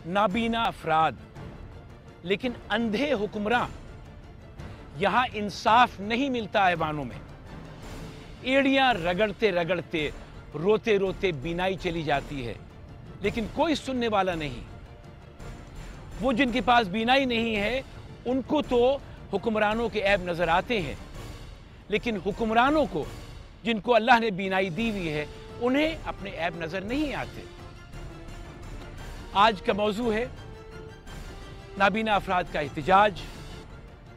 नाबीना अफराद, लेकिन अंधे हुक्मरां। यहां इंसाफ नहीं मिलता ऐवानों में। एड़ियां रगड़ते रगड़ते, रोते रोते बीनाई चली जाती है, लेकिन कोई सुनने वाला नहीं। वो जिनके पास बीनाई नहीं है, उनको तो हुक्मरानों के ऐब नजर आते हैं, लेकिन हुक्मरानों को, जिनको अल्लाह ने बीनाई दी हुई है, उन्हें अपने ऐब नजर नहीं आते। आज का मौजू है नाबीना अफराद का एहतिजाज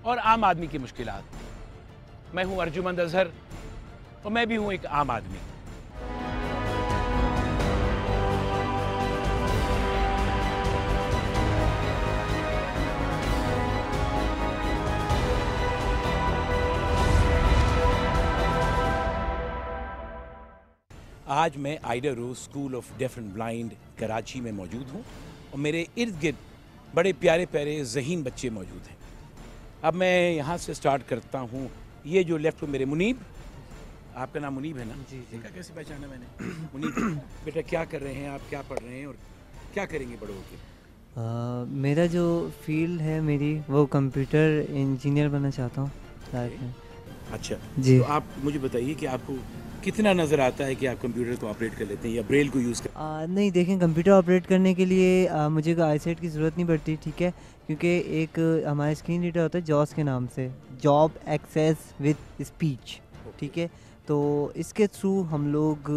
और आम आदमी की मुश्किलात। मैं हूं अर्जुमंद अजहर और मैं भी हूं एक आम आदमी। आज मैं Ida Rieu school of deaf and blind Karachi में मौजूद हूं और मेरे इर्द गिर्द बड़े प्यारे प्यारे ज़हीन बच्चे मौजूद हैं। अब मैं यहाँ से स्टार्ट करता हूँ। ये जो लेफ्ट में मेरे मुनीब, आपका नाम मुनीब है ना? जी। देखा कैसे पहचाना मैंने? मुनीब बेटा क्या कर रहे हैं आप, क्या पढ़ रहे हैं और क्या करेंगे बड़े होकर? मेरा जो फील्ड है मेरी, वो कंप्यूटर इंजीनियर बनना चाहता हूँ लाइफ में। अच्छा जी। तो आप मुझे बताइए कि आपको कितना नज़र आता है कि आप कंप्यूटर को ऑपरेट कर लेते हैं या ब्रेल को यूज़ कर? नहीं, देखें, कंप्यूटर ऑपरेट करने के लिए मुझे कोई आईसाइट की ज़रूरत नहीं पड़ती, ठीक है, क्योंकि एक हमारा स्क्रीन रीडर होता है जॉस के नाम से, जॉब एक्सेस विद स्पीच, ठीक है। तो इसके थ्रू हम लोग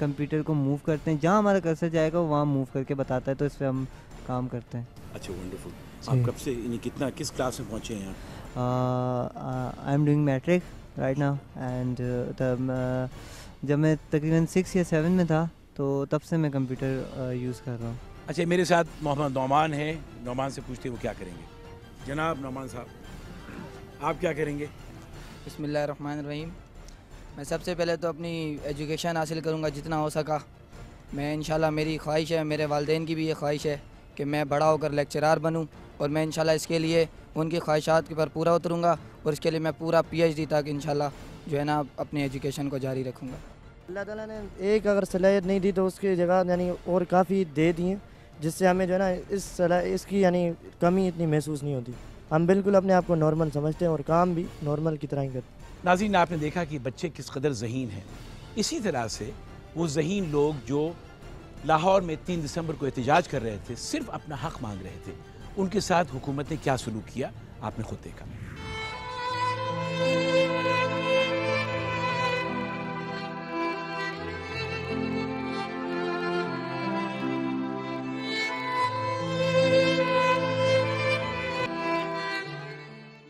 कंप्यूटर को मूव करते हैं, जहाँ हमारा कर्सर जाएगा वहाँ मूव करके बताता है, तो इस पर हम काम करते हैं। अच्छा, वंडरफुल। आप कब से किस क्लास में पहुँचे हैं? I am doing matric right now and जब मैं तकरीबन 6 या 7 में था, तो तब से मैं कंप्यूटर यूज़ कर रहा हूँ। अच्छा, मेरे साथ मोहम्मद नौमान है। नौमान से पूछते हैं वो क्या करेंगे। जनाब नौमान साहब, आप क्या करेंगे? बिस्मिल्लाहिर्रहमानिर्रहीम। मैं सबसे पहले तो अपनी एजुकेशन हासिल करूँगा जितना हो सका। मैं इंशाल्लाह, मेरी ख्वाहिश है, मेरे वालिदैन की भी ये ख्वाहिश है कि मैं बड़ा होकर लेक्चरार बनूँ, और मैं इंशाल्लाह इसके लिए उनकी ख्वाहिशात के पर पूरा उतरूँगा, और इसके लिए मैं पूरा PhD तक इंशाल्लाह जो है ना अपनी एजुकेशन को जारी रखूँगा। अल्लाह ताला ने एक अगर सलाहियत नहीं दी तो उसकी जगह यानी और काफ़ी दे दी हैं, जिससे हमें जो है ना इसकी यानी कमी इतनी महसूस नहीं होती। हम बिल्कुल अपने आप को नॉर्मल समझते हैं और काम भी नॉर्मल की तरह ही करते हैं। नाज़रीन, आपने देखा कि बच्चे किस कदर ज़हीन हैं। इसी तरह से वो ज़हीन लोग जो लाहौर में 3 दिसंबर को एहतिजाज कर रहे थे, सिर्फ अपना हक मांग रहे थे, उनके साथ हुकूमत ने क्या सलूक किया आपने खुद देखा।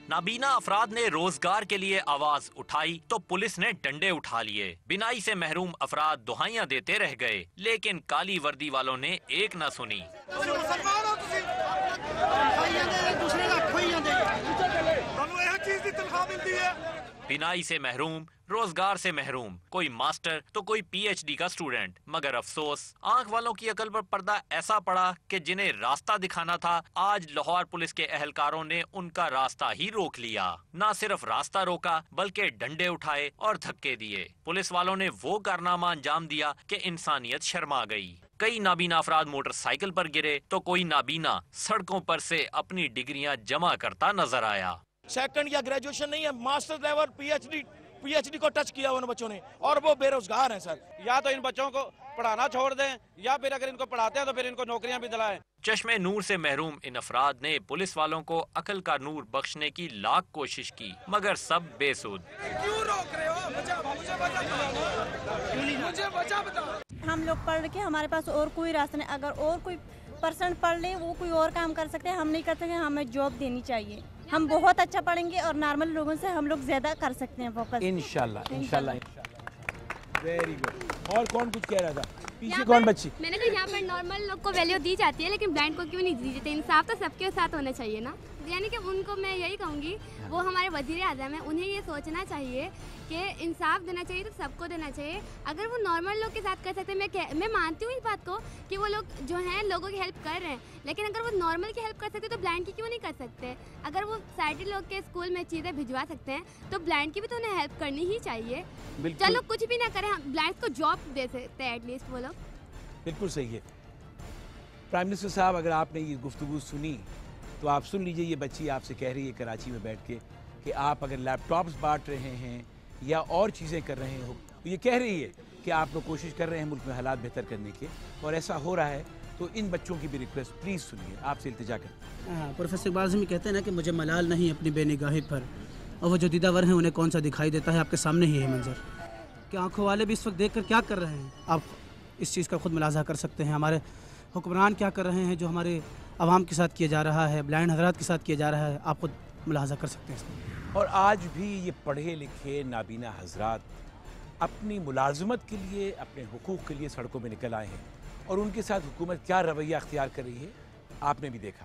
नाबीना अफराद ने रोजगार के लिए आवाज उठाई तो पुलिस ने डंडे उठा लिए। बिनाई से महरूम अफराद दुहाइयां देते रह गए, लेकिन काली वर्दी वालों ने एक न सुनी। बिनाई से महरूम, रोजगार से महरूम, कोई मास्टर तो कोई PhD का स्टूडेंट, मगर अफसोस आंख वालों की अकल पर पर्दा ऐसा पड़ा कि जिन्हें रास्ता दिखाना था, आज लाहौर पुलिस के एहलकारों ने उनका रास्ता ही रोक लिया। न सिर्फ रास्ता रोका बल्कि डंडे उठाए और धक्के दिए। पुलिस वालों ने वो कारनामा अंजाम दिया कि इंसानियत शर्मा गई। कई नाबीना अफराद मोटरसाइकिल पर गिरे तो कोई नाबीना सड़कों पर से अपनी डिग्रियां जमा करता नजर आया। सेकंड या ग्रेजुएशन नहीं है, मास्टर लेवल PhD को टच किया उन बच्चों ने, और वो बेरोजगार हैं सर। या तो इन बच्चों को पढ़ाना छोड़ दें, या फिर अगर इनको पढ़ाते हैं तो फिर इनको नौकरियां भी दिलाएं। चश्मे नूर से महरूम इन अफराद ने पुलिस वालों को अकल का नूर बख्शने की लाख कोशिश की, मगर सब बेसुध। क्यों रोक रहे हो? मुझे वजह बताओ। हम लोग पढ़ के हमारे पास और कोई रास्ता नहीं। अगर और कोई पर्सन पढ़ ले, वो कोई और काम कर सकते हैं, हम नहीं कर सकते। हमें जॉब देनी चाहिए। हम बहुत अच्छा पढ़ेंगे और नॉर्मल लोगों से हम लोग ज्यादा कर सकते हैं फोकस। इंशाल्लाह इंशाल्लाह। Very good. और कौन कुछ कह रहा था? पीछे कौन बच्ची? मैंने कहा यहाँ पर नॉर्मल लोग को वैल्यू दी जाती है, लेकिन ब्लाइंड को क्यों नहीं दी जाती? इंसाफ तो सबके साथ होना चाहिए ना। यानी कि उनको मैं यही कहूँगी, वो हमारे वज़ीर आज़म हैं, उन्हें ये सोचना चाहिए कि इंसाफ देना चाहिए तो सबको देना चाहिए। अगर वो नॉर्मल लोग के साथ कर सकते हैं, मैं मानती हूँ इस बात को कि वो लोग जो हैं लोगों की हेल्प कर रहे हैं, लेकिन अगर वो नॉर्मल की हेल्प कर सकते तो ब्लाइंड की क्यों नहीं कर सकते? अगर वो साइटेड लोग के स्कूल में चीज़ें भिजवा सकते हैं तो ब्लाइंड की भी तो उन्हें हेल्प करनी ही चाहिए। चलो कुछ भी ना करें, हम ब्लाइंड को जॉब दे सकते हैं एटलीस्ट वो लोग। बिल्कुल सही है। प्राइम मिनिस्टर साहब, अगर आपने ये गुफ्तगू सुनी तो आप सुन लीजिए, ये बच्ची आपसे कह रही है कराची में बैठ के कि आप अगर लैपटॉप्स बांट रहे हैं या और चीज़ें कर रहे हो, तो ये कह रही है कि आप लोग कोशिश कर रहे हैं मुल्क में हालात बेहतर करने के, और ऐसा हो रहा है। तो इन बच्चों की भी रिक्वेस्ट प्लीज़ सुनिए, आपसे इल्तिजा करते हैं। हाँ, प्रोफेसर इकबाल आज़मी कहते हैं ना कि मुझे मलाल नहीं अपनी बेनिगाही पर, और वो जो दीदावर हैं उन्हें कौन सा दिखाई देता है। आपके सामने ही है मंजर कि आंखों वाले भी इस वक्त देखकर क्या कर रहे हैं, आप इस चीज़ का खुद मुलाजा कर सकते हैं। हमारे हुक्मरान क्या कर रहे हैं, जो हमारे आवाम के साथ किया जा रहा है, ब्लाइंड हजरात के साथ किया जा रहा है, आप खुद मुलाजा कर सकते हैं इसमें। और आज भी ये पढ़े लिखे नाबीना हजरात अपनी मुलाजमत के लिए, अपने हुकूक के लिए सड़कों में निकल आए हैं, और उनके साथ हुकूमत क्या रवैया अख्तियार कर रही है आपने भी देखा।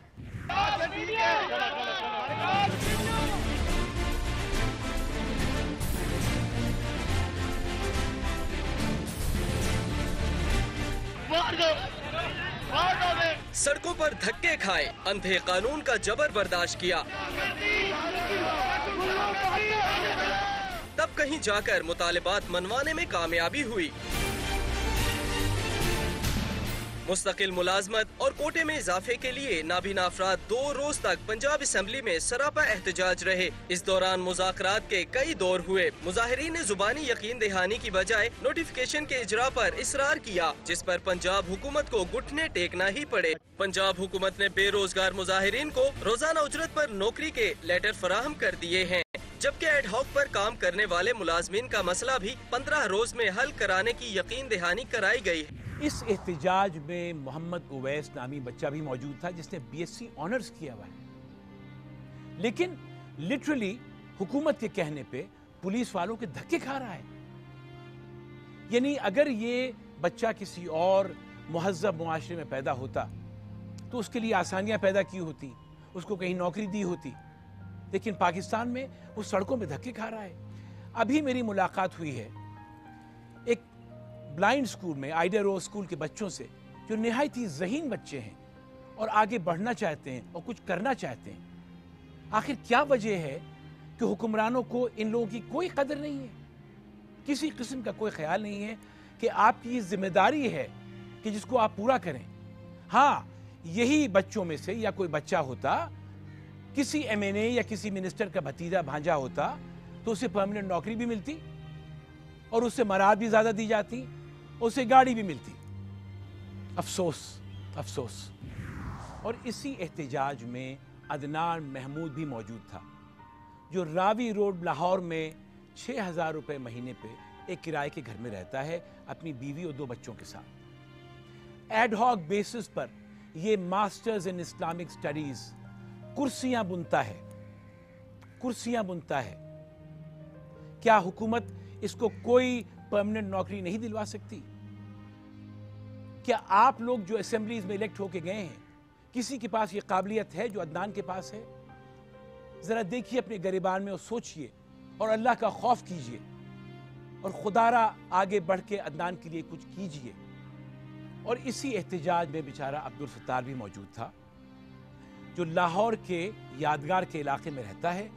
सड़कों पर धक्के खाए, अंधे कानून का जबर बर्दाश्त किया, तब कहीं जाकर मुतालिबात मनवाने में कामयाबी हुई। मुस्तकिल मुलाजमत और कोटे में इजाफे के लिए नाबीना अफराद 2 रोज तक पंजाब असेंबली में सरापा एहतजाज रहे। इस दौरान मुज़ाकरात के कई दौर हुए। मुजाहिरीन ने जुबानी यकीन दहानी की बजाय नोटिफिकेशन के इजरा पर इसरार किया, जिस पर पंजाब हुकूमत को घुटने टेकना ही पड़े। पंजाब हुकूमत ने बेरोजगार मुजाहिरीन को रोजाना उजरत पर नौकरी के लेटर फराहम कर दिए हैं, जबकि एडहॉक पर काम करने वाले मुलाजमीन का मसला भी 15 रोज में हल कराने की यकीन दहानी कराई गई है। इस एहतजाज में मोहम्मद उवैस नामी बच्चा भी मौजूद था, जिसने BSc ऑनर्स किया हुआ है, लेकिन लिटरली हुकूमत के कहने पे पुलिस वालों के धक्के खा रहा है। यानी अगर ये बच्चा किसी और मुहज़्ज़ब मुआशरे में पैदा होता तो उसके लिए आसानियां पैदा की होती, उसको कहीं नौकरी दी होती, लेकिन पाकिस्तान में वो सड़कों में धक्के खा रहा है। अभी मेरी मुलाकात हुई है एक ब्लाइंड स्कूल में, आइडिया रोज स्कूल के बच्चों से, जो निहायत ही ज़हीन बच्चे हैं और आगे बढ़ना चाहते हैं और कुछ करना चाहते हैं। आखिर क्या वजह है कि हुक्मरानों को इन लोगों की कोई कदर नहीं है, किसी किस्म का कोई ख्याल नहीं है कि आपकी ये जिम्मेदारी है कि जिसको आप पूरा करें। हाँ, यही बच्चों में से या कोई बच्चा होता, किसी MNA या किसी मिनिस्टर का भतीजा भांजा होता, तो उसे परमानेंट नौकरी भी मिलती और उससे मराद भी ज्यादा दी जाती, उसे गाड़ी भी मिलती। अफसोस, अफसोस। और इसी एहतजाज में अदनान महमूद भी मौजूद था, जो रावी रोड लाहौर में 6,000 रुपये महीने पे एक किराए के घर में रहता है अपनी बीवी और 2 बच्चों के साथ। एडहॉक बेसिस पर ये मास्टर्स इन इस्लामिक स्टडीज कुर्सियां बुनता है, कुर्सियां बुनता है। क्या हुकूमत इसको कोई परमानेंट नौकरी नहीं दिलवा सकती? क्या आप लोग जो असेंबलीज में इलेक्ट होके गए हैं, किसी के पास ये काबिलियत है जो अदनान के पास है? जरा देखिए अपने गिरबान में और सोचिए और अल्लाह का खौफ कीजिए और खुदारा आगे बढ़ के अदनान के लिए कुछ कीजिए। और इसी एहतजाज में बेचारा अब्दुल सत्तार भी मौजूद था, जो लाहौर के यादगार के इलाके में रहता है।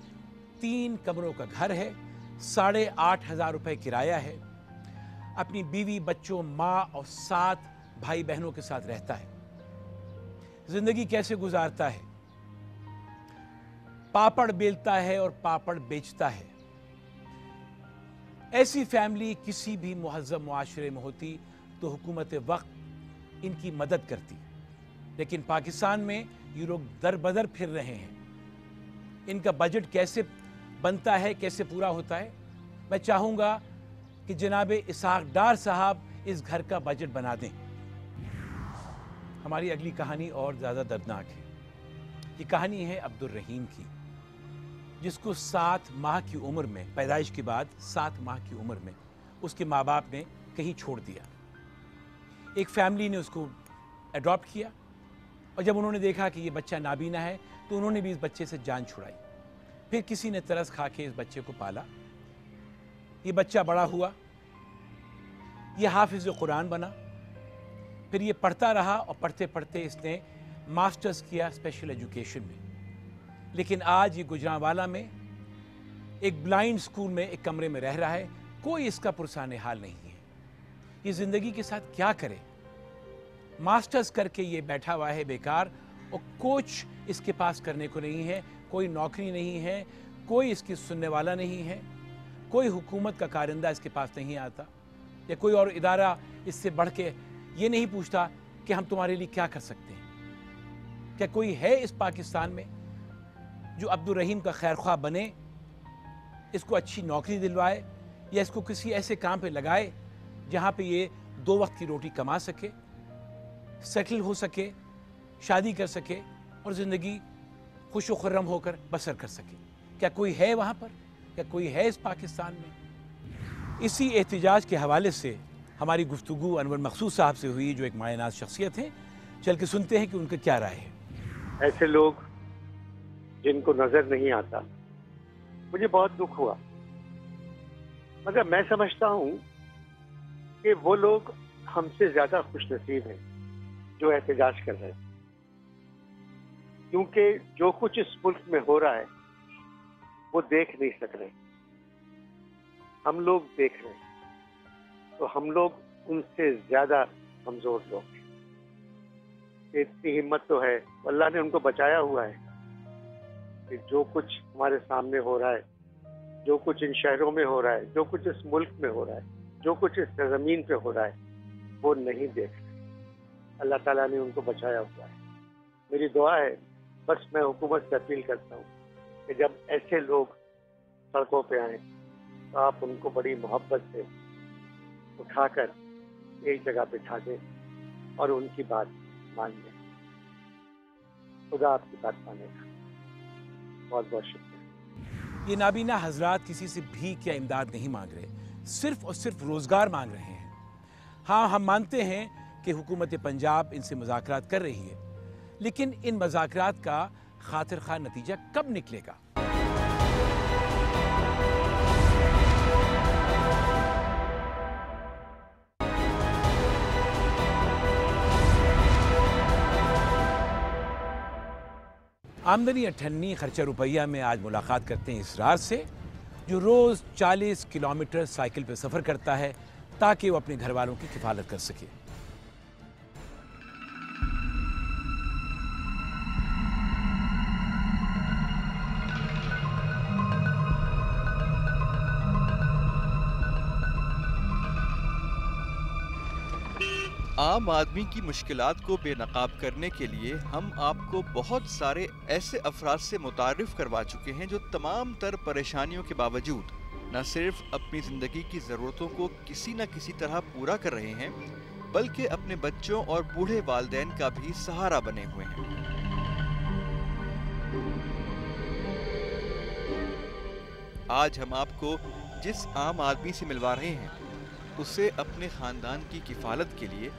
3 कमरों का घर है, 8,500 रुपये किराया है, अपनी बीवी, बच्चों, माँ और 7 भाई बहनों के साथ रहता है। जिंदगी कैसे गुजारता है? पापड़ बेलता है और पापड़ बेचता है। ऐसी फैमिली किसी भी मुहज़्ज़ब मुआशरे में होती तो हुकूमत वक्त इनकी मदद करती, लेकिन पाकिस्तान में ये लोग दर बदर फिर रहे हैं। इनका बजट कैसे बनता है, कैसे पूरा होता है? मैं चाहूँगा कि जनाब इसहाक डार साहब इस घर का बजट बना दें। हमारी अगली कहानी और ज़्यादा दर्दनाक है। ये कहानी है अब्दुल रहीम की, जिसको 7 माह की उम्र में, पैदाइश के बाद 7 माह की उम्र में उसके माँ बाप ने कहीं छोड़ दिया। एक फैमिली ने उसको अडॉप्ट किया और जब उन्होंने देखा कि ये बच्चा नाबीना है तो उन्होंने भी इस बच्चे से जान छुड़ाई। फिर किसी ने तरस खा के इस बच्चे को पाला। ये बच्चा बड़ा हुआ, ये हाफिज़ कुरान बना। फिर ये पढ़ता रहा और पढ़ते पढ़ते इसने मास्टर्स किया स्पेशल एजुकेशन में। लेकिन आज ये गुजरांवाला में एक ब्लाइंड स्कूल में एक कमरे में रह रहा है। कोई इसका पुरसाने हाल नहीं है। ये ज़िंदगी के साथ क्या करे? मास्टर्स करके ये बैठा हुआ है बेकार, और कुछ इसके पास करने को नहीं है, कोई नौकरी नहीं है, कोई इसकी सुनने वाला नहीं है, कोई हुकूमत का कारिंदा इसके पास नहीं आता, या कोई और इदारा इससे बढ़ के ये नहीं पूछता कि हम तुम्हारे लिए क्या कर सकते हैं। क्या कोई है इस पाकिस्तान में जो अब्दुल रहीम का खैर ख्वाह बने, इसको अच्छी नौकरी दिलवाए, या इसको किसी ऐसे काम पे लगाए जहाँ पे ये 2 वक्त की रोटी कमा सके, सेटल हो सके, शादी कर सके और ज़िंदगी खुश व खुर्रम होकर बसर कर सके? क्या कोई है वहाँ पर? क्या कोई है इस पाकिस्तान में? इसी एहतिजाज के हवाले से हमारी गुफ्तगू अनवर मखसूस साहब से हुई, जो एक मायनाज शख्सियत है। चल के सुनते हैं कि उनका क्या राय है। ऐसे लोग जिनको नजर नहीं आता, मुझे बहुत दुख हुआ, मगर मैं समझता हूँ कि वो लोग हमसे ज्यादा खुशनसीब हैं जो एहतजाज कर रहे हैं, क्योंकि जो कुछ इस मुल्क में हो रहा है वो देख नहीं सक रहे, हम लोग देख रहे हैं, तो हम लोग उनसे ज्यादा कमजोर लोग हैं। इतनी हिम्मत तो है, अल्लाह ने उनको बचाया हुआ है कि जो कुछ हमारे सामने हो रहा है, जो कुछ इन शहरों में हो रहा है, जो कुछ इस मुल्क में हो रहा है, जो कुछ इस ज़मीन पे हो रहा है, वो नहीं देख रहे। अल्लाह ताला ने उनको बचाया हुआ है। मेरी दुआ है, बस मैं हुकूमत से अपील करता हूँ कि जब ऐसे लोग सड़कों पे आए तो आप उनको बड़ी मोहब्बत से उठाकर एक जगह बिठा दें और उनकी बात मान लें। खुदा आपकी बात मानेगा। बहुत बहुत शुक्रिया। ये नाबीना हजरात किसी से भीख या इमदाद नहीं मांग रहे, सिर्फ और सिर्फ रोजगार मांग रहे हैं। हाँ, हम मानते हैं कि हुकूमत पंजाब इनसे मुज़ाकरात कर रही है, लेकिन इन मुज़ाकरात का खातिर खा नतीजा कब निकलेगा? आमदनी अठन्नी खर्चा रुपया में आज मुलाकात करते हैं इसरार से, जो रोज़ 40 किलोमीटर साइकिल पर सफ़र करता है ताकि वो अपने घर वालों की किफ़ालत कर सके। आम आदमी की मुश्किलात को बेनकाब करने के लिए हम आपको बहुत सारे ऐसे अफराद से मुतारिफ करवा चुके हैं जो तमाम तर परेशानियों के बावजूद न सिर्फ अपनी ज़िंदगी की ज़रूरतों को किसी न किसी तरह पूरा कर रहे हैं, बल्कि अपने बच्चों और बूढ़े वालिदैन का भी सहारा बने हुए हैं। आज हम आपको जिस आम आदमी से मिलवा रहे हैं, उसे अपने ख़ानदान की किफ़ालत के लिए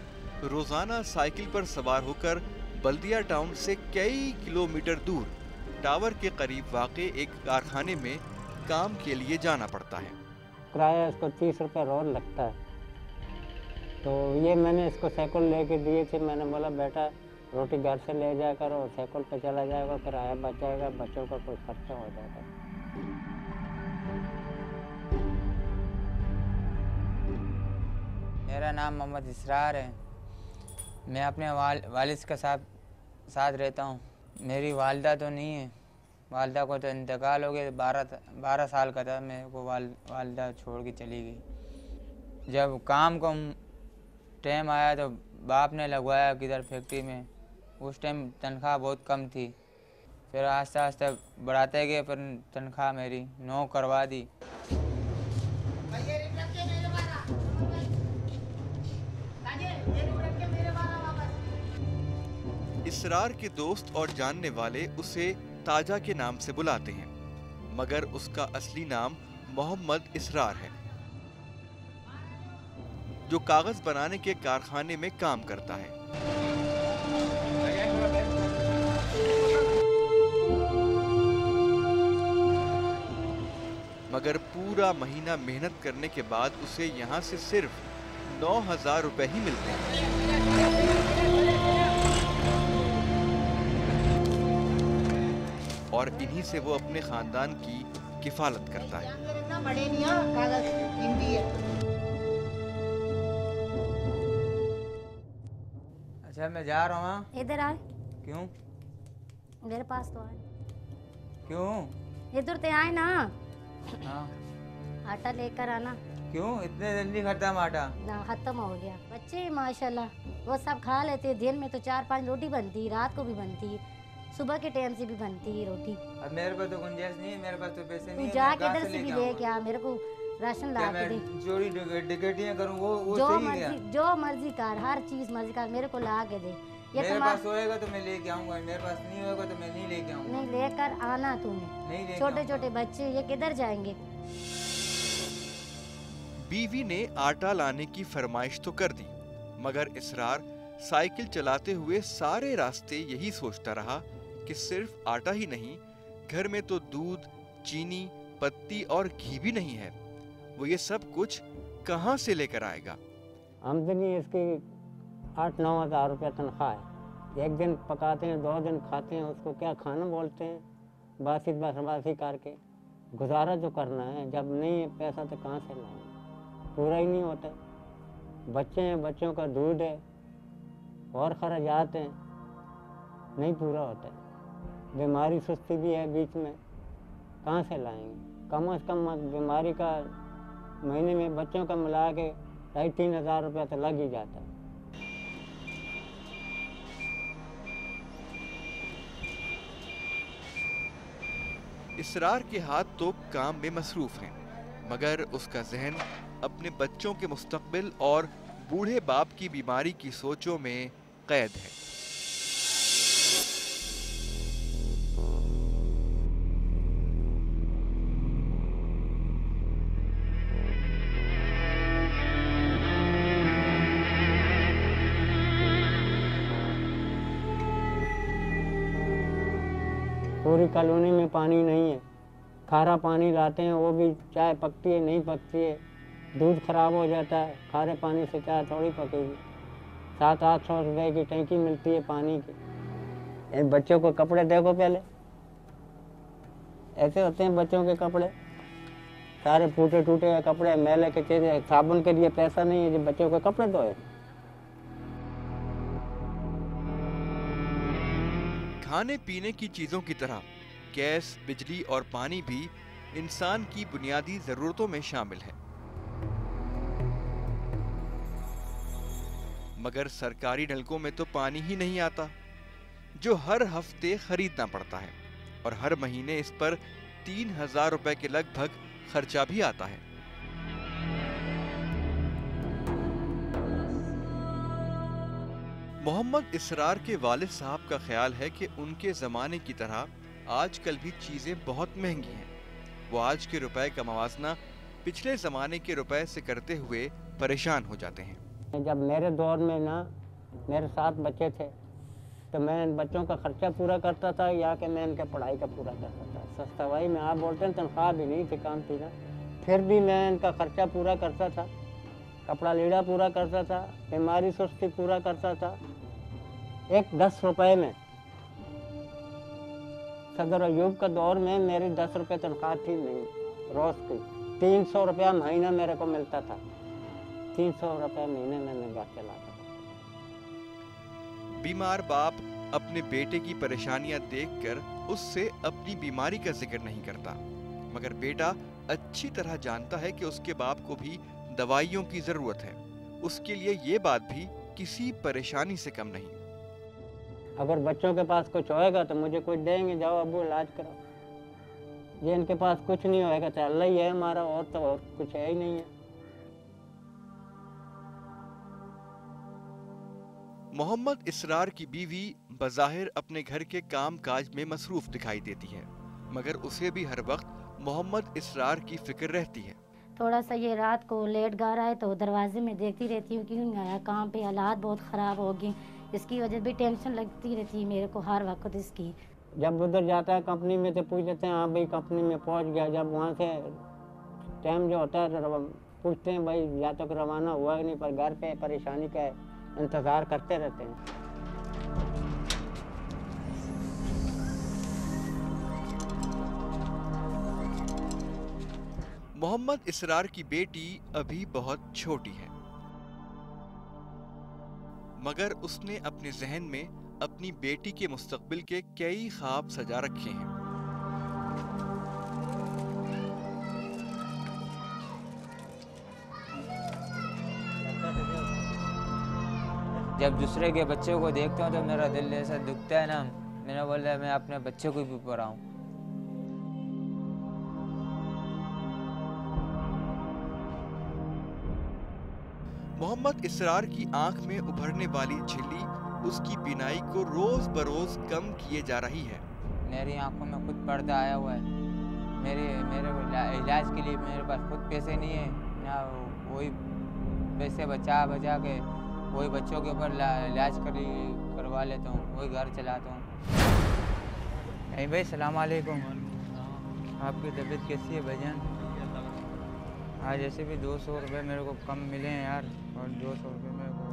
रोज़ाना साइकिल पर सवार होकर बल्दिया टाउन से कई किलोमीटर दूर टावर के करीब वाक़े एक कारखाने में काम के लिए जाना पड़ता है। किराया इसको 30 रुपये रोज़ लगता है। तो ये मैंने इसको साइकिल लेके दिए थे। मैंने बोला बेटा रोटी घर से ले जाया करो, साइकिल पे चला जाएगा, किराया बच जाएगा, बच्चों का कोई खर्चा हो जाएगा। मेरा नाम मोहम्मद इसरार है। मैं अपने वालिद के साथ रहता हूँ। मेरी वालदा तो नहीं है, वालदा को तो इंतकाल हो गया। 12 साल का था, मेरे को वालदा छोड़ के चली गई। जब काम को टाइम आया तो बाप ने लगवाया किधर फैक्ट्री में। उस टाइम तनख्वाह बहुत कम थी, फिर आस्ते आस्ते बढ़ाते गए, फिर तनख्वाह मेरी 9 करवा दी। इसरार के दोस्त और जानने वाले उसे ताजा के नाम से बुलाते हैं, मगर उसका असली नाम मोहम्मद इसरार है, जो कागज बनाने के कारखाने में काम करता है। मगर पूरा महीना मेहनत करने के बाद उसे यहाँ से सिर्फ 9,000 रुपए ही मिलते हैं। और इन्हीं से वो अपने खानदान की किफालत करता है। अच्छा मैं जा रहा हूँ। इधर आ। क्यों? मेरे पास तो आए। क्यों? इधर तो आए ना। हाँ। आटा लेकर आना। क्यों इतने जल्दी खत्म आटा? ना खत्म हो गया। बच्चे माशाल्लाह वो सब खा लेते हैं। दिन में तो 4-5 रोटी बनती है, रात को भी बनती है, सुबह के टाइम से भी बनती है रोटी। अब मेरे पास तो गुंजाइश नहीं है, मेरे पास तो पैसे नहीं है। तू जाके इधर से भी लेके आ, मेरे को राशन ला के दे। चोरी डकैतियां करूं वो जो सही है? मर्जी जो मर्जी कर, हर चीज मर्जी कर, मेरे को ला के दे। मेरे पास होएगा तो मैं लेके आऊंगा, मेरे पास नहीं होएगा तो मैं नहीं लेके आऊंगा। नहीं लेकर आना तूने। छोटे छोटे बच्चे ये किधर जाएंगे? बीवी ने आटा लाने की फरमाइश तो कर दी, मगर इसरार साइकिल चलाते हुए सारे रास्ते यही सोचता रहा कि सिर्फ आटा ही नहीं, घर में तो दूध, चीनी, पत्ती और घी भी नहीं है। वो ये सब कुछ कहाँ से लेकर आएगा? आमदनी इसकी 8-9 हज़ार रुपया तनख्वाह है। एक दिन पकाते हैं, 2 दिन खाते हैं, उसको क्या खाना बोलते हैं? बासी बसबासी करके गुजारा जो करना है। जब नहीं है पैसा तो कहाँ से लाएंगे? पूरा ही नहीं होता। बच्चे हैं, बच्चों का दूध है और खर्चात हैं, नहीं पूरा होता है। बीमारी सुस्ती भी है बीच में, कहाँ से लाएंगे? कम से कम बीमारी का महीने में बच्चों का मिला के 2-3 हज़ार रुपया तो लग ही जाता है। इसरार के हाथ तो काम में मसरूफ हैं, मगर उसका जहन अपने बच्चों के मुस्तकबिल और बूढ़े बाप की बीमारी की सोचों में कैद है। पूरी कॉलोनी में पानी नहीं है। खारा पानी लाते हैं, वो भी चाय पकती है नहीं पकती है, दूध खराब हो जाता है। खारे पानी से चाय थोड़ी पकेगी। 700-800 रुपए की टंकी मिलती है पानी की। इन बच्चों को कपड़े देखो पहले, ऐसे होते हैं बच्चों के कपड़े, सारे टूटे टूटे कपड़े, मैले के चीज़ें। साबुन के लिए पैसा नहीं है जो बच्चों के कपड़े धोए। खाने पीने की चीजों की तरह गैस, बिजली और पानी भी इंसान की बुनियादी जरूरतों में शामिल है, मगर सरकारी नलकों में तो पानी ही नहीं आता, जो हर हफ्ते खरीदना पड़ता है और हर महीने इस पर 3000 रुपए के लगभग खर्चा भी आता है। मोहम्मद इसरार के वालिद साहब का ख्याल है कि उनके ज़माने की तरह आजकल भी चीज़ें बहुत महंगी हैं। वो आज के रुपए का मवाजना पिछले ज़माने के रुपए से करते हुए परेशान हो जाते हैं। जब मेरे दौर में ना मेरे 7 बच्चे थे तो मैं इन बच्चों का खर्चा पूरा करता था या कि मैं इनके पढ़ाई का पूरा करता था। सस्ता भाई में आप बोलते हैं तनख्वाह भी नहीं थी, काम थी ना, फिर भी मैं इनका खर्चा पूरा करता था, कपड़ा लीड़ा पूरा करता था, बीमारी सुस्ती पूरा करता था। एक 10 रुपए में सदर अयूब का दौर में मेरी 10 रुपये तनख्वाह थी नहीं, रोज़ की 300 रुपया महीना मेरे को मिलता था। 300 रुपये महीने में मैं घर चलाता था। बीमार बाप अपने बेटे की परेशानियां देखकर उससे अपनी बीमारी का जिक्र नहीं करता, मगर बेटा अच्छी तरह जानता है कि उसके बाप को भी दवाइयों की जरूरत है। उसके लिए ये बात भी किसी परेशानी से कम नहीं। अगर बच्चों के पास कुछ होएगा तो मुझे कुछ देंगे, जाओ अब्बू इलाज कराओ। ये इनके पास कुछ नहीं होएगा तो अल्लाह ही है हमारा, और तो और कुछ है ही नहीं है। मोहम्मद इसरार की बीवी बज़ाहिर अपने घर के काम काज में मसरूफ दिखाई देती है, मगर उसे भी हर वक्त मोहम्मद इसरार की फिक्र रहती है। थोड़ा सा ये रात को लेट गा रहा है तो दरवाजे में देखती रहती हूँ क्यों आया, काम पे हालात बहुत ख़राब हो गए, इसकी वजह भी टेंशन लगती रहती है मेरे को हर वक्त इसकी। जब उधर जाता है कंपनी में तो पूछ लेते हैं हाँ भाई कंपनी में पहुंच गया। जब वहाँ से टाइम जो होता है पूछते हैं भाई या तो रवाना हुआ नहीं, पर घर पे परेशानी का इंतज़ार करते रहते हैं। मोहम्मद इसरार की बेटी अभी बहुत छोटी है। मगर उसने अपने जहन में अपनी बेटी के मुस्तकबिल के कई ख्वाब सजा रखे हैं। जब दूसरे के बच्चों को देखता हूँ तो मेरा दिल ऐसा दुखता है ना, मैंने बोला मैं अपने बच्चे को भी पढ़ाऊँ। मोहम्मद इसरार की आंख में उभरने वाली झिल्ली उसकी बीनाई को रोज बरोज कम किए जा रही है। मेरी आंखों में खुद पर्दा आया हुआ है। मेरे इलाज के लिए मेरे पास खुद पैसे नहीं है ना, वही पैसे बचा के वही बच्चों के ऊपर इलाज करवा लेता हूँ, वही घर चलाता हूँ। नहीं भाई, सलाम अलैकुम। आपकी तबीयत कैसी है भाईजान? आज ऐसे भी 200 रुपये मेरे को कम मिले हैं यार, और 200 रुपये मेरे को।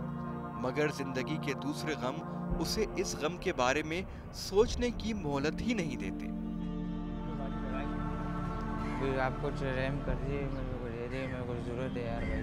मगर जिंदगी के दूसरे गम उसे इस गम के बारे में सोचने की मोहलत ही नहीं देते। आप कुछ रहम कर दिए, मेरे को दे दिए, मेरे को जरूरत है यार भाई।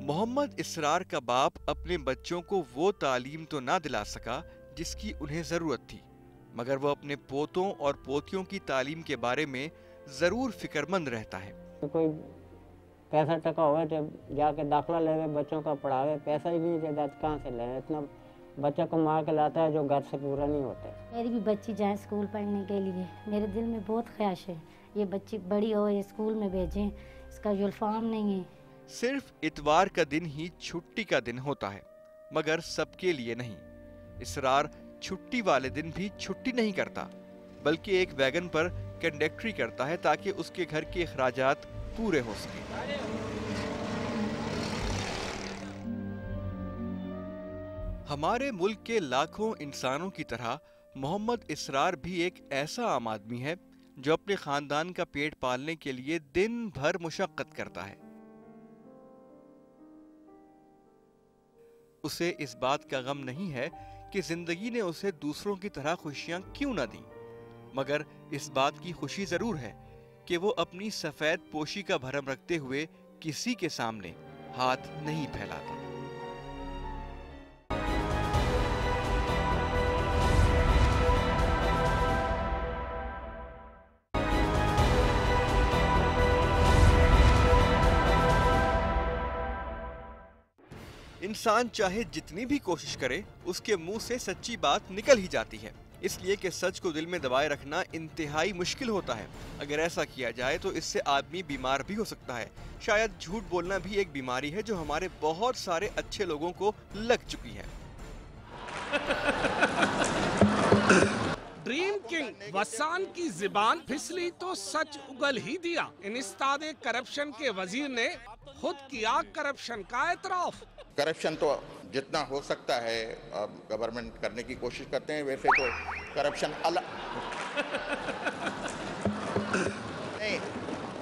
मोहम्मद इसरार का बाप अपने बच्चों को वो तालीम तो ना दिला सका जिसकी उन्हें जरूरत थी, मगर वो अपने पोतों और पोतियों की तालीम के बारे में जरूर फिक्रमंद रहता है। कोई पैसा टका हुआ जब जाके दाखिला ले गए, बच्चों का पढ़ावे, पैसा ही नहीं देता, कहाँ से ले? इतना बच्चा को मार के लाता है जो घर से पूरा नहीं होता। मेरी भी बच्ची जाए स्कूल पढ़ने के लिए, मेरे दिल में बहुत ख्वाहिश है ये बच्ची बड़ी हो, ये स्कूल में भेजें, इसका यूनिफॉर्म नहीं है। सिर्फ इतवार का दिन ही छुट्टी का दिन होता है, मगर सबके लिए नहीं। इसरार छुट्टी वाले दिन भी छुट्टी नहीं करता, बल्कि एक वैगन पर कंडक्टरी करता है ताकि उसके घर के अखराजात पूरे हो सके। हमारे मुल्क के लाखों इंसानों की तरह मोहम्मद इसरार भी एक ऐसा आम आदमी है जो अपने खानदान का पेट पालने के लिए दिन भर मुशक्कत करता है। उसे इस बात का गम नहीं है कि जिंदगी ने उसे दूसरों की तरह खुशियां क्यों न दी, मगर इस बात की खुशी जरूर है कि वो अपनी सफेद पोशी का भरम रखते हुए किसी के सामने हाथ नहीं फैलाता। इंसान चाहे जितनी भी कोशिश करे, उसके मुंह से सच्ची बात निकल ही जाती है, इसलिए कि सच को दिल में दबाए रखना इंतहाई मुश्किल होता है। अगर ऐसा किया जाए तो इससे आदमी बीमार भी हो सकता है। शायद झूठ बोलना भी एक बीमारी है जो हमारे बहुत सारे अच्छे लोगों को लग चुकी है। ड्रीम किंग वसान की ज़बान फिसली तो सच उगल ही दिया। इंस्तादे करप्शन के वजीर ने खुद किया करप्शन का एतराफ। करप्शन तो जितना हो सकता है गवर्नमेंट करने की कोशिश करते हैं, वैसे तो करप्शन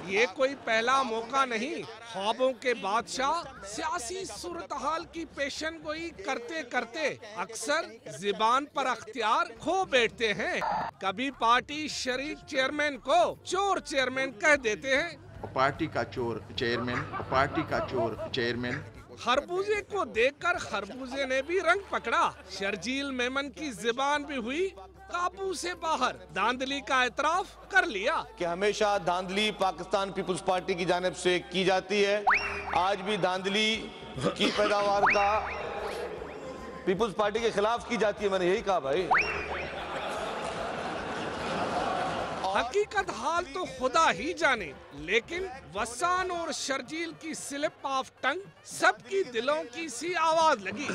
ये कोई पहला मौका नहीं। ख्वाबों के बादशाह सियासी सूरत-हाल की पेशन गोई करते करते अक्सर ज़बान पर अख्तियार खो बैठते हैं। कभी पार्टी शरीक चेयरमैन को चोर चेयरमैन कह देते हैं। पार्टी का चोर चेयरमैन, पार्टी का चोर चेयरमैन। खरबूजे को देखकर खरबूजे ने भी रंग पकड़ा। शर्जील मेमन की ज़बान भी हुई काबू से बाहर। धांधली का एतराफ कर लिया कि हमेशा धांधली पाकिस्तान पीपुल्स पार्टी की जानिब से की जाती है। आज भी धांधली की पैदावार का पीपुल्स पार्टी के खिलाफ की जाती है। मैंने यही कहा भाई। हकीकत हाल तो खुदा ही जाने, लेकिन वसान और शर्जील की स्लिप ऑफ टंग सबकी दिलों की सी आवाज लगी।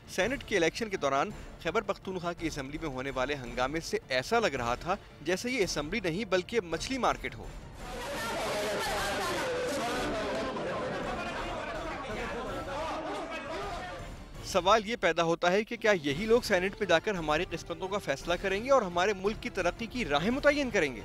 सेनेट के इलेक्शन के दौरान खैबर पख्तूनख्वा की असेंबली में होने वाले हंगामे से ऐसा लग रहा था जैसे ये असेंबली नहीं बल्कि मछली मार्केट हो। सवाल ये पैदा होता है कि क्या यही लोग सेनेट में जाकर हमारी किस्मतों का फैसला करेंगे और हमारे मुल्क की तरक्की की राहें मुतय्यन करेंगे?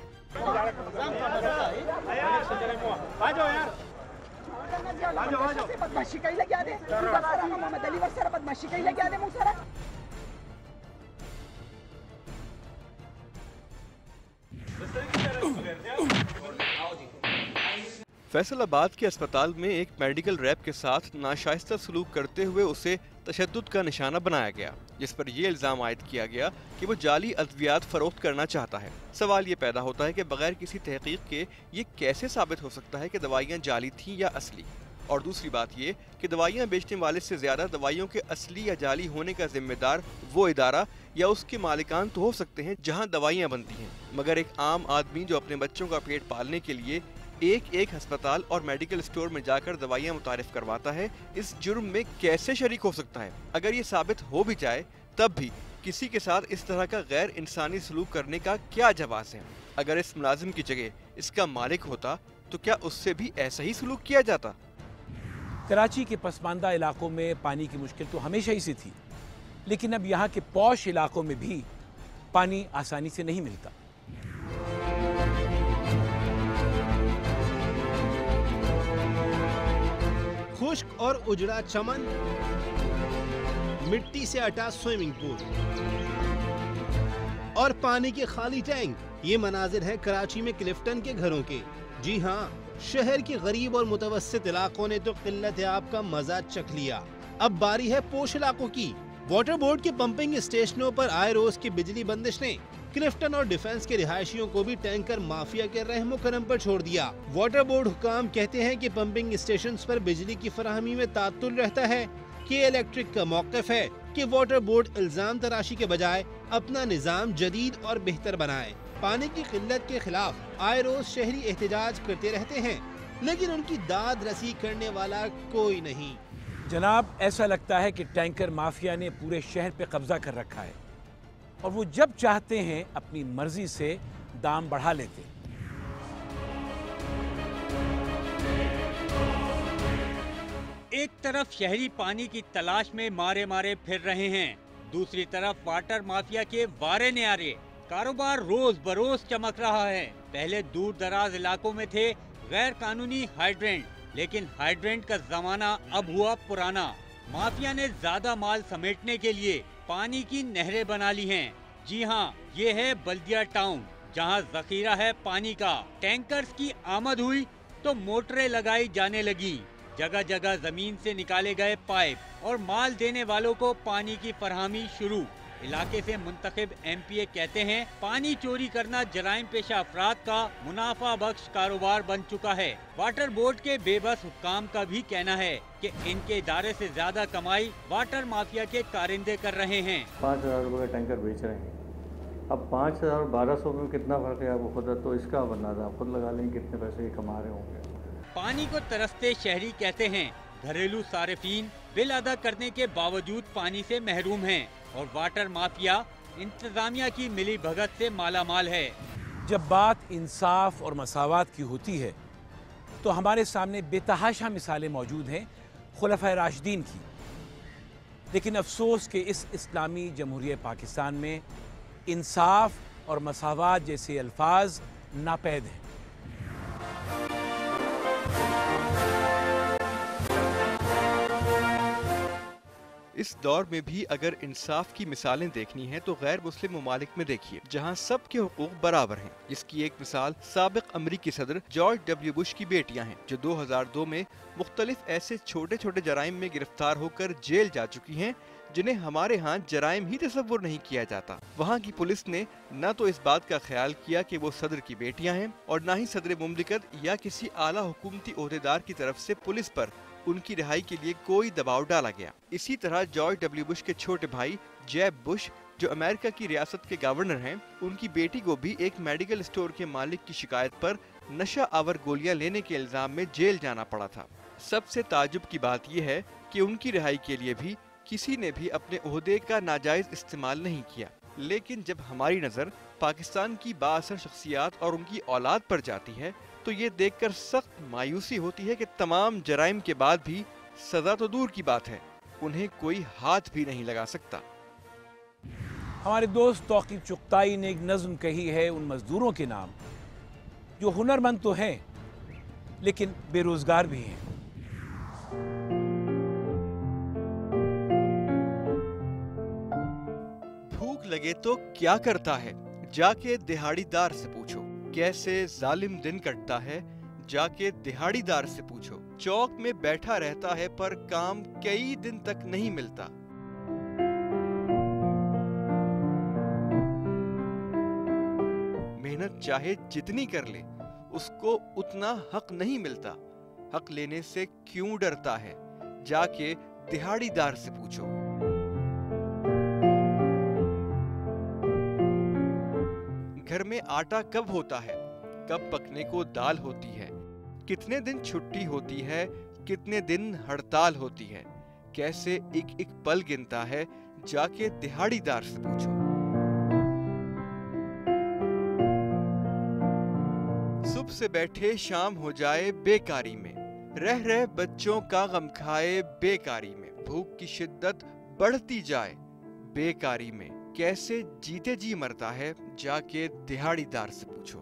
फैसलाबाद के अस्पताल में एक मेडिकल रैप के साथ नाशाइस्ता सलूक करते हुए उसे तशद्दुद का निशाना बनाया गया, जिस पर यह इल्जाम आयद किया गया कि वो जाली अद्वियात फरोख्त करना चाहता है। सवाल ये पैदा होता है कि बगैर किसी तहकीक के ये कैसे साबित हो सकता है कि दवाइयाँ जाली थीं या असली। और दूसरी बात ये कि दवाइयाँ बेचने वाले से ज्यादा दवाइयों के असली या जाली होने का जिम्मेदार वो इदारा या उसके मालिकान तो हो सकते हैं जहाँ दवाइयाँ बनती हैं, मगर एक आम आदमी जो अपने बच्चों का पेट पालने के लिए एक अस्पताल और मेडिकल स्टोर में जाकर दवाइयाँ मुतारिफ करवाता है, इस जुर्म में कैसे शरीक हो सकता है? अगर ये साबित हो भी जाए तब भी किसी के साथ इस तरह का गैर इंसानी सलूक करने का क्या जवाब है? अगर इस मुलाजिम की जगह इसका मालिक होता तो क्या उससे भी ऐसा ही सलूक किया जाता? कराची के पसमानदा इलाकों में पानी की मुश्किल तो हमेशा ही से थी, लेकिन अब यहाँ के पॉश इलाकों में भी पानी आसानी से नहीं मिलता। खुश्क और उजड़ा चमन, मिट्टी से अटा स्विमिंग पूल और पानी के खाली टैंक, ये मनाजिर है कराची में क्लिफ्टन के घरों के। जी हाँ, शहर के गरीब और मुतवस्सित इलाकों ने तो किल्लत आब का मजा चख लिया। अब बारी है पोश इलाकों की। वाटर बोर्ड के पंपिंग स्टेशनों पर आए रोज की बिजली बंदिश ने क्लिफ्टन और डिफेंस के रिहायशियों को भी टैंकर माफिया के रहमो करम पर छोड़ दिया। वाटर बोर्ड हुकाम कहते हैं कि पंपिंग स्टेशंस पर बिजली की फराहमी में तात्तुल रहता है कि इलेक्ट्रिक का मौक़िफ़ है कि वाटर बोर्ड इल्जाम तराशी के बजाय अपना निज़ाम जदीद और बेहतर बनाए। पानी की किल्लत के खिलाफ आए रोज शहरी एहतजाज करते रहते हैं, लेकिन उनकी दाद रसी करने वाला कोई नहीं। जनाब, ऐसा लगता है कि टैंकर माफिया ने पूरे शहर पे कब्जा कर रखा है और वो जब चाहते हैं अपनी मर्जी से दाम बढ़ा लेते हैं। एक तरफ शहरी पानी की तलाश में मारे मारे फिर रहे हैं, दूसरी तरफ वाटर माफिया के वारे न्यारे। कारोबार रोज बरोज चमक रहा है। पहले दूर दराज इलाकों में थे गैर कानूनी हाइड्रेंट, लेकिन हाइड्रेंट का जमाना अब हुआ पुराना। माफिया ने ज्यादा माल समेटने के लिए पानी की नहरें बना ली हैं। जी हाँ, ये है बल्दिया टाउन, जहाँ जखीरा है पानी का। टैंकर्स की आमद हुई तो मोटरें लगाई जाने लगी। जगह जगह जमीन से निकाले गए पाइप और माल देने वालों को पानी की फरहमी शुरू। इलाके से मुंतखब एमपीए कहते हैं पानी चोरी करना जराइम पेशा अफराद का मुनाफा बख्श कारोबार बन चुका है। वाटर बोर्ड के बेबस हुक्काम का भी कहना है कि इनके इदारे से ज्यादा कमाई वाटर माफिया के कारिंदे कर रहे हैं। 5,000 रुपये का टैंकर बेच रहे हैं। अब 5,000 और 1,200 में कितना फर्क है आपको खुद तो इसका अंदाजा खुद लगा लेंगे कितने पैसे कमा रहे होंगे। पानी को तरसते शहरी कहते हैं घरेलू सारिफीन बिल अदा करने के बावजूद पानी से महरूम हैं और वाटर माफिया इंतजामिया की मिली भगत से मालामाल है। जब बात इंसाफ और मसावात की होती है तो हमारे सामने बेतहाशा मिसालें मौजूद हैं खुलफाए राशिदीन की, लेकिन अफसोस के इस इस्लामी जमहूरियत पाकिस्तान में इंसाफ और मसावात जैसे अल्फाज नापैद हैं। इस दौर में भी अगर इंसाफ की मिसालें देखनी हैं तो गैर मुस्लिम ममालिक में देखिए, जहां सबके हुकूक बराबर हैं। जिसकी एक मिसाल साबिक अमरीकी सदर जॉर्ज डब्ल्यू बुश की बेटियां हैं, जो 2002 में मुख्तलिफ ऐसे छोटे छोटे जराइम में गिरफ्तार होकर जेल जा चुकी हैं जिन्हें हमारे यहाँ जराइम ही तस्वुर नहीं किया जाता। वहाँ की पुलिस ने न तो इस बात का ख्याल किया कि वो सदर की बेटियां हैं और न ही सदर मुमलिकत या किसी आला हुकूमती ओहदेदार की तरफ से पुलिस पर उनकी रिहाई के लिए कोई दबाव डाला गया। इसी तरह जॉर्ज डब्ल्यू बुश के छोटे भाई जेब बुश, जो अमेरिका की रियासत के गवर्नर हैं, उनकी बेटी को भी एक मेडिकल स्टोर के मालिक की शिकायत पर नशा आवर गोलियां लेने के इल्जाम में जेल जाना पड़ा था। सबसे ताजुब की बात यह है कि उनकी रिहाई के लिए भी किसी ने भी अपने ओहदे का नाजायज इस्तेमाल नहीं किया। लेकिन जब हमारी नजर पाकिस्तान की बाअसर शख्सियात और उनकी औलाद पर जाती है तो ये देखकर सख्त मायूसी होती है कि तमाम जराइम के बाद भी सजा तो दूर की बात है, उन्हें कोई हाथ भी नहीं लगा सकता। हमारे दोस्त तौकीब चुगताई ने एक नज्म कही है उन मजदूरों के नाम जो हुनरमंद तो हैं लेकिन बेरोजगार भी हैं। भूख लगे तो क्या करता है, जाके दिहाड़ीदार से पूछो। कैसे जालिम दिन कटता है, जाके दिहाड़ीदार से पूछो। चौक में बैठा रहता है पर काम कई दिन तक नहीं मिलता। मेहनत चाहे जितनी कर ले, उसको उतना हक नहीं मिलता। हक लेने से क्यों डरता है, जाके दिहाड़ीदार से पूछो। घर में आटा कब होता है, कब पकने को दाल होती है, कितने दिन छुट्टी होती है, कितने दिन हड़ताल होती है। कैसे एक एक पल गिनता है, जाके दिहाड़ीदार से पूछो। सुबह से बैठे शाम हो जाए बेकारी में, रह रहे बच्चों का गम खाए बेकारी में। भूख की शिद्दत बढ़ती जाए बेकारी में। कैसे जीते जी मरता है, जाके दिहाड़ीदार से पूछो।